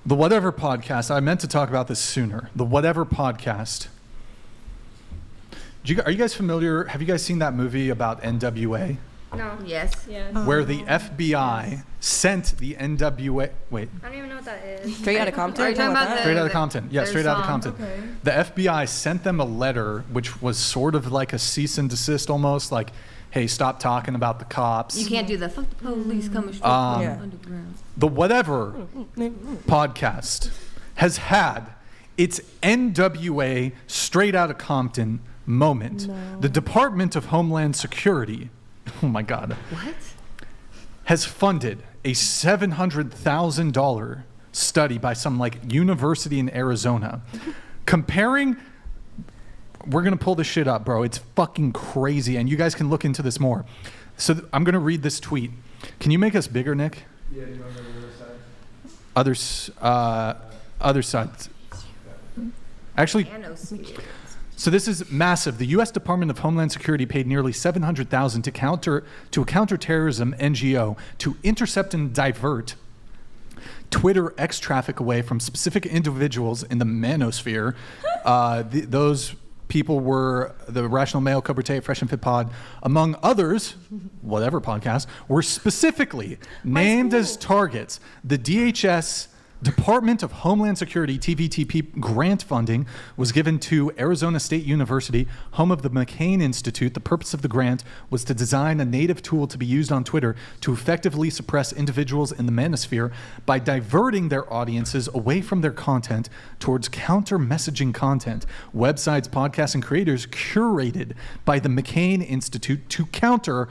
The Whatever Podcast. I meant to talk about this sooner. The Whatever Podcast. Are you guys familiar? Have you guys seen that movie about NWA? No. Yes. Where the FBI sent the NWA. Wait. I don't even know what that is. Straight Outta Compton? Are you talking about Straight Outta Compton. Yeah, Straight Outta Compton. Okay. The FBI sent them a letter, which was sort of like a cease and desist almost, like, hey, stop talking about the cops. You can't do the fuck the police coming straight from the underground. The Whatever Podcast has had its NWA Straight Outta Compton moment. No. The Department of Homeland Security, oh my God, What? has funded a $700,000 study by some like university in Arizona comparing. We're going to pull this shit up, bro. It's fucking crazy. And you guys can look into this more. So I'm going to read this tweet. Can you make us bigger, Nick? Yeah, do you want to go to the other side? Other side. Actually, Manosphere. so this is massive. The U.S. Department of Homeland Security paid nearly $700,000 to a counterterrorism NGO to intercept and divert Twitter X traffic away from specific individuals in the manosphere. Those people were the Rational Mail, Cobra Tate, Fresh and Fit Pod, among others, Whatever Podcast, were specifically named as targets. The DHS Department of Homeland Security TVTP grant funding was given to Arizona State University, home of the McCain Institute. The purpose of the grant was to design a native tool to be used on Twitter to effectively suppress individuals in the manosphere by diverting their audiences away from their content towards counter-messaging content, websites, podcasts, and creators curated by the McCain Institute to counter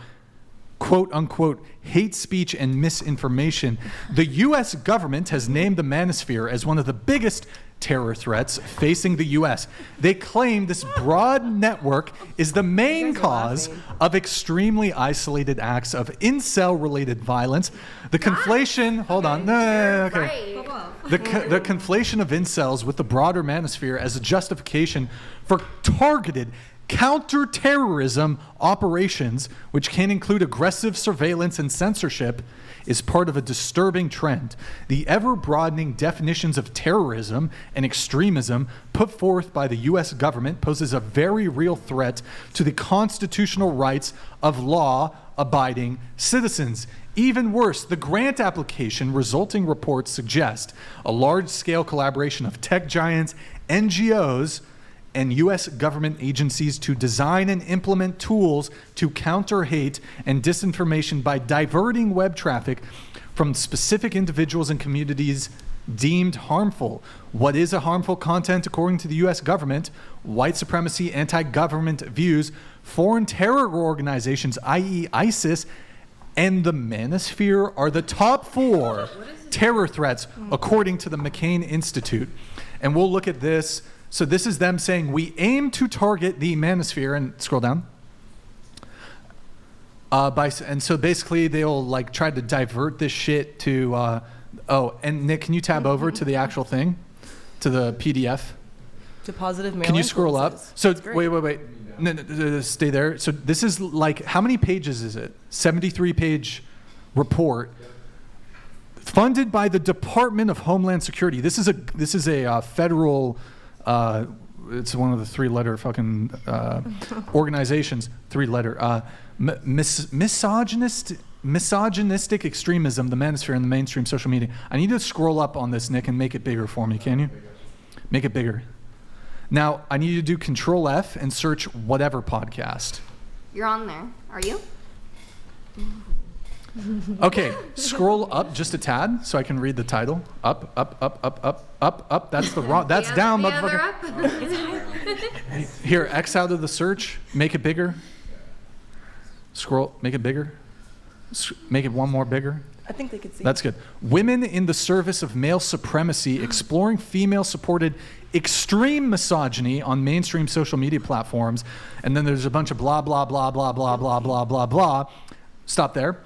quote unquote hate speech and misinformation. The U.S. government has named the manosphere as one of the biggest terror threats facing the U.S. They claim this broad network is the main cause of extremely isolated acts of incel-related violence. The conflation, hold on, no, okay. The conflation of incels with the broader manosphere as a justification for targeted counterterrorism operations, which can include aggressive surveillance and censorship, is part of a disturbing trend. The ever-broadening definitions of terrorism and extremism put forth by the U.S. government poses a very real threat to the constitutional rights of law-abiding citizens. Even worse, the grant application resulting reports suggest a large-scale collaboration of tech giants, NGOs, and U.S. government agencies to design and implement tools to counter hate and disinformation by diverting web traffic from specific individuals and communities deemed harmful. What is a harmful content according to the U.S. government? White supremacy, anti-government views, foreign terror organizations, i.e. ISIS, and the manosphere are the top 4 terror threats according to the McCain Institute. And we'll look at this. So this is them saying, we aim to target the manosphere, and scroll down. And so basically they'll like try to divert this shit to, and Nick, can you tab over to the actual thing, to the PDF? To positive mail. Can you scroll up? So great. wait. No, stay there. So this is like, how many pages is it? 73-page report funded by the Department of Homeland Security. This is a federal. It's one of the 3-letter fucking organizations. 3-letter. Misogynistic extremism, the manosphere, and the mainstream social media. I need to scroll up on this, Nick, and make it bigger for me. Can you? Make it bigger. Now, I need you to do Control F and search Whatever Podcast. You're on there. Are you? Okay, scroll up just a tad so I can read the title. Up. That's the wrong. That's down, motherfucker. Here, X out of the search. Make it bigger. Scroll. Make it bigger. Make it one more bigger. I think they could see. That's good. Women in the service of male supremacy, exploring female-supported extreme misogyny on mainstream social media platforms. And then there's a bunch of blah, blah, blah, blah, blah, blah, blah, blah, blah. Stop there.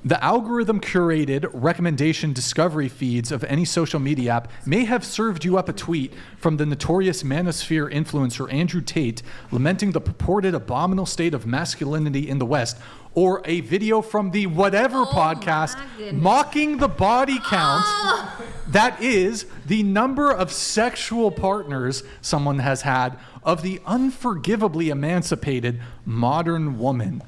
The algorithm curated recommendation discovery feeds of any social media app may have served you up a tweet from the notorious manosphere influencer Andrew Tate lamenting the purported abominable state of masculinity in the West, or a video from the Whatever podcast my goodness. mocking the body count. That is the number of sexual partners someone has had of the unforgivably emancipated modern woman.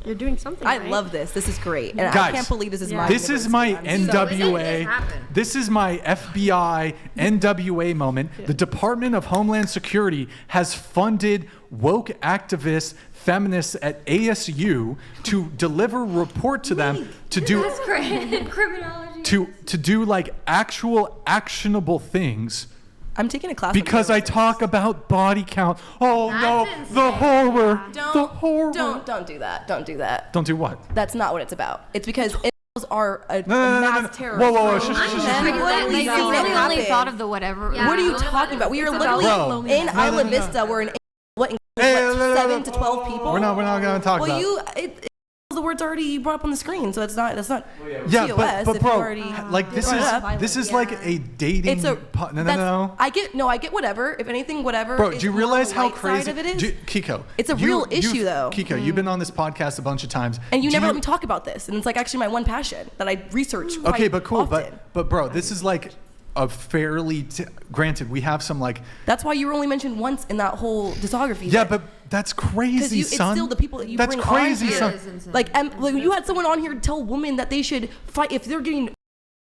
You're doing something. I right? love this. This is great. And I Guys, can't believe this is my This is my university. NWA. It happened. This is my FBI NWA moment. The Department of Homeland Security has funded woke activists, feminists at ASU to deliver a report to them to do That's great. Criminology. to do like actual actionable things. I'm taking a class. Because I talk about body count. Oh no, That's the insane. horror. Don't, the horror. Don't do that. Don't do that. Don't do what? That's not what it's about. It's because incels are a No. mass terrorist. Whoa, group. shush, shush, shush, And shush. we've Like, literally you seen it really only happen. thought of the whatever. Yeah. What are you It's talking about? We are about literally in Bro. Isla No. Vista. We're in what, Hey, what, no. 7 to 12 people. We're not gonna talk Well, about. the word's already brought up on the screen, so that's not Yeah, TOS but if bro, you already like this brought is it up. this is like a dating. It's a no. I get whatever. If anything, whatever. Bro, is do you more realize the how light crazy? side of it is? Kiko, It's a real issue, though. Kiko, you've been on this podcast a bunch of times, And you Do never let me talk about this, and it's like actually my one passion that I research. Okay, quite but cool, often. but bro, this is like a fairly. Granted, we have some like. That's why you were only mentioned once in that whole discography. Yeah, thing. but that's Because crazy, it's son. still the people that you That's bring crazy, on here. son. It is insane. Like you had someone on here tell women that they should fight if they're getting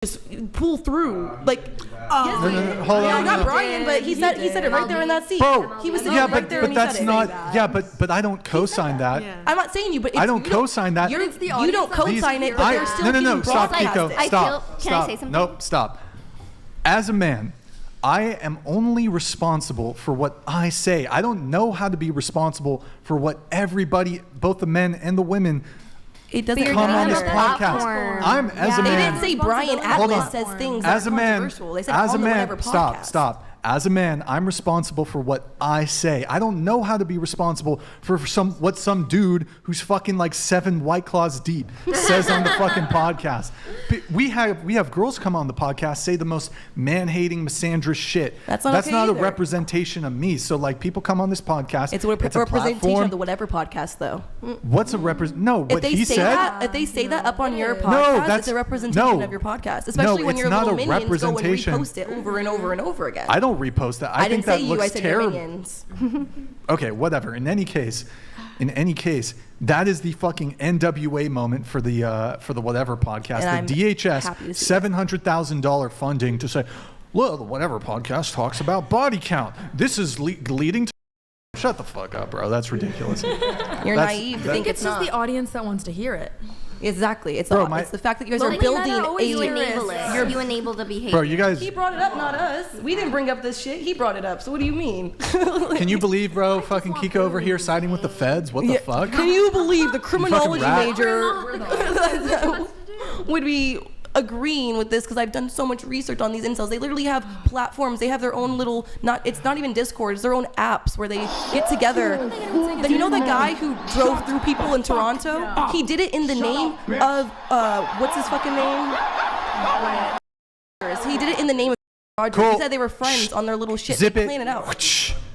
just pull through. Like, yes, no, hold yeah, on, not no. Brian, but he said it right there in that seat. Bro, He was sitting yeah, right but there and he that's said it. not. Yeah, but I don't co-sign that. I'm not saying you, but it's, I don't you co-sign that. You're, It's the you audience don't that wants co-sign to it, hear but it. they're still no, being stop, broadcasted. Kiko, I stop, feel- can I stop. say something? Nope, stop. As a man, I am only responsible for what I say. I don't know how to be responsible for what everybody, both the men and the women, It doesn't But you're come on giving this them a podcast. platform. I'm as a They man. didn't say Brian Hold on. Atlas says things that As are a man, controversial. They said as a on the man, Whatever stop, podcast. stop. As a man, I'm responsible for what I say. I don't know how to be responsible for what some dude who's fucking like 7 White Claws deep says on the fucking podcast. We have girls come on the podcast say the most man-hating, misandrous shit. That's not okay a either. representation of me. So like people come on this podcast. It's a representation platform. of the Whatever podcast, though. What's a represent? No, If what they he say said. that, if they say that up on your podcast, No, that's- it's a representation no. of your podcast. Especially when it's your not little a minions go and representation. repost it over and over and over again. I don't repost that. I think didn't say that you. looks I said your terrible. minions. Okay, whatever. In any case, that is the fucking NWA moment for the Whatever podcast. And The I'm DHS happy to see $700,000 funding to say, well, the Whatever podcast talks about body count. This is leading to. Shut the fuck up, bro. That's ridiculous. You're That's- naive to that- think It's it's just not. the audience that wants to hear it. Exactly. It's, Bro, it's the fact that you guys But are men building are always You a. enable it. You enable the behavior. Bro, you guys. He brought it up, not us. We didn't bring up this shit. He brought it up. So what do you mean? Can you believe, bro? Fucking Kiko over here siding with the feds. What the Yeah. fuck? Can you believe the criminology rat. major would be agreeing with this? Because I've done so much research on these incels. They literally have platforms. They have their own little, it's not even Discord. It's their own apps where they get together. Then you know the guy who drove through people in Toronto? He did it in the name of, what's his fucking name? He did it in the name of Roger. Cool. He said they were friends on their little shit. Zip they it. plan it out.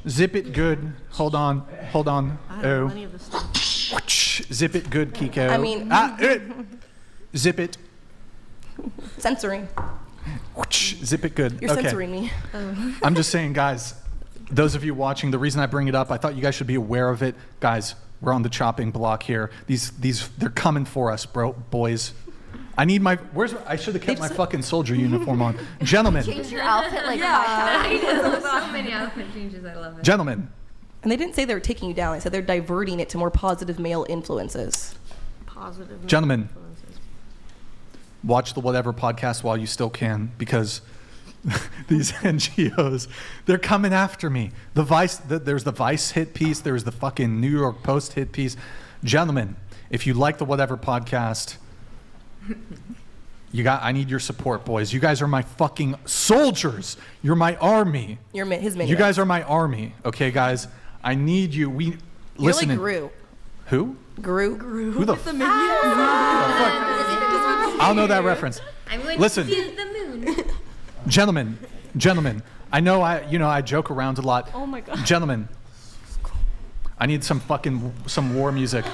Zip it good. Hold on. Oh. Zip it good, Kiko. I mean- Zip it. Censoring. Zip it good. You're Okay. censoring me. I'm just saying, guys, those of you watching, the reason I bring it up, I thought you guys should be aware of it. Guys, we're on the chopping block here. They're coming for us, boys. I need I should have kept my fucking soldier uniform on. Gentlemen, Change your outfit like 5 times. I know so many outfit changes. I love it. gentlemen, And they didn't say they were taking you down. They said they're diverting it to more positive male influences. Positive. Gentlemen. watch the Whatever podcast while you still can, because these NGOs, they're coming after me. There's the Vice hit piece. There's the fucking New York Post hit piece. Gentlemen, if you like the Whatever podcast, I need your support, boys. You guys are my fucking soldiers. You're my army. You're his minion. You guys are my army. Okay, guys? I need you. You're Listen. like Gru. Who? Groot. Who the fuck? I don't know that reference. I'm going Listen. to see the moon. Gentlemen, I know I joke around a lot. Oh my God. Gentlemen, I need some war music.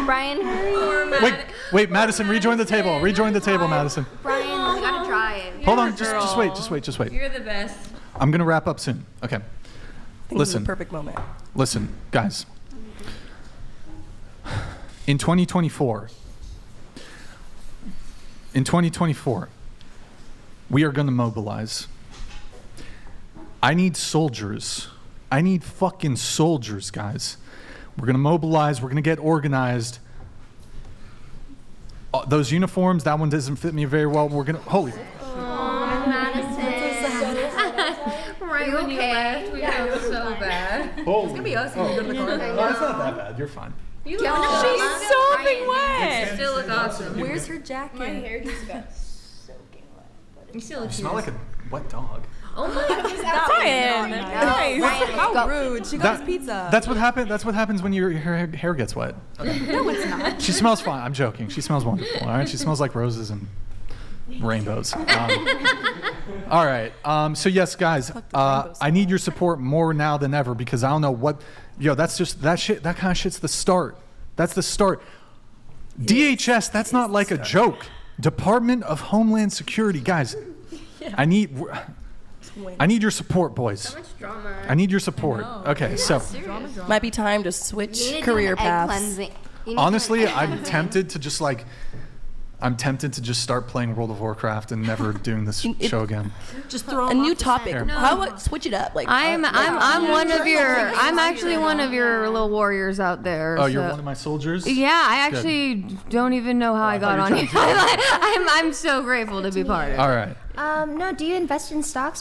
Brian, hurry. Wait, Madison, rejoin the table. Rejoin the table, Madison. Brian, we gotta drive. Hold on, just wait. You're the best. I'm gonna wrap up soon. Okay. I think this is Listen. the perfect moment. Listen, guys. In 2024, we are going to mobilize. I need soldiers. I need fucking soldiers, guys. We're going to mobilize. We're going to get organized. Those uniforms, that one doesn't fit me very well. We're going to, holy. Right when you left, we felt so bad. It's going to be us when we go to the car. Oh, it's not that bad. You're fine. You look She's sopping wet. You still look awesome. Where's her jacket? My hair just got soaking wet. You still look You smell like a wet dog. Oh my god. Brian. Brian, let's How go. rude. She got us pizza. That's what happened. That's what happens when your hair gets wet. No, it's not. She smells fine. I'm joking. She smells wonderful. All right. She smells like roses and rainbows. All right. So yes, guys, I need your support more now than ever because I don't know what. That's just that shit. That kind of shit's the start. That's the start. DHS. That's not like a joke. Department of Homeland Security, guys. I need your support, boys. So much drama. I need your support. Okay, so Might be time to You switch need to do career an egg paths. cleansing. You need to honestly, do an egg I'm cleansing. tempted to just start playing World of Warcraft and never doing this It- show again. Just throw A him new off the topic. center. How about switch it up? Like I'm actually one of your little warriors out there. Oh, you're so- one of my soldiers? Yeah, I actually don't even know how I got thought on you here. I'm so grateful to be part of it. All right. No, do you invest in stocks?